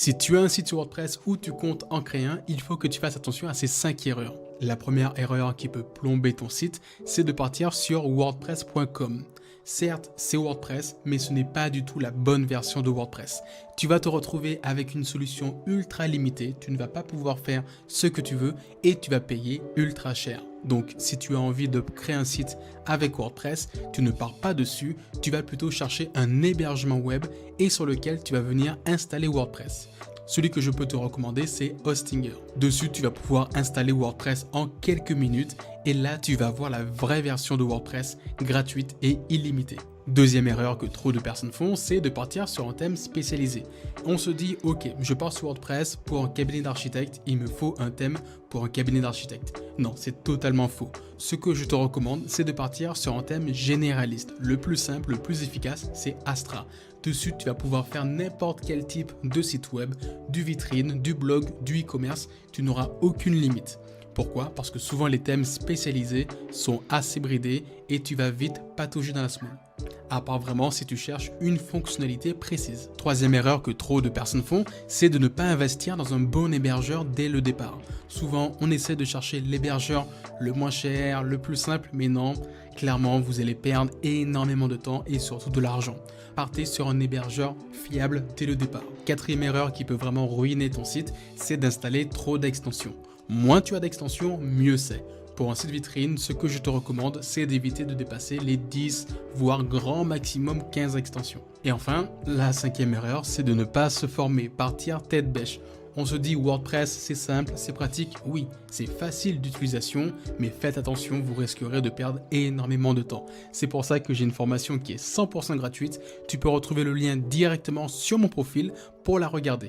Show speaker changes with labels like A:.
A: Si tu as un site sur WordPress ou tu comptes en créer un, il faut que tu fasses attention à ces 5 erreurs. La première erreur qui peut plomber ton site, c'est de partir sur wordpress.com. Certes, c'est WordPress, mais ce n'est pas du tout la bonne version de WordPress. Tu vas te retrouver avec une solution ultra limitée, tu ne vas pas pouvoir faire ce que tu veux et tu vas payer ultra cher. Donc, si tu as envie de créer un site avec WordPress, tu ne pars pas dessus, tu vas plutôt chercher un hébergement web et sur lequel tu vas venir installer WordPress. Celui que je peux te recommander, c'est Hostinger. Dessus, tu vas pouvoir installer WordPress en quelques minutes et là, tu vas avoir la vraie version de WordPress gratuite et illimitée. Deuxième erreur que trop de personnes font, c'est de partir sur un thème spécialisé. On se dit, ok, je pars sur WordPress pour un cabinet d'architecte, il me faut un thème pour un cabinet d'architecte. Non, c'est totalement faux. Ce que je te recommande, c'est de partir sur un thème généraliste. Le plus simple, le plus efficace, c'est Astra. Dessus, tu vas pouvoir faire n'importe quel type de site web, du vitrine, du blog, du e-commerce, tu n'auras aucune limite. Pourquoi? Parce que souvent les thèmes spécialisés sont assez bridés et tu vas vite patauger dans la semoule. À part vraiment si tu cherches une fonctionnalité précise. Troisième erreur que trop de personnes font, c'est de ne pas investir dans un bon hébergeur dès le départ. Souvent, on essaie de chercher l'hébergeur le moins cher, le plus simple, mais non, clairement, vous allez perdre énormément de temps et surtout de l'argent. Partez sur un hébergeur fiable dès le départ. Quatrième erreur qui peut vraiment ruiner ton site, c'est d'installer trop d'extensions. Moins tu as d'extensions, mieux c'est. Pour un site vitrine, ce que je te recommande, c'est d'éviter de dépasser les 10, voire grand maximum 15 extensions. Et enfin, la cinquième erreur, c'est de ne pas se former, partir tête bêche. On se dit WordPress, c'est simple, c'est pratique, oui, c'est facile d'utilisation, mais faites attention, vous risquerez de perdre énormément de temps. C'est pour ça que j'ai une formation qui est 100% gratuite, tu peux retrouver le lien directement sur mon profil pour la regarder.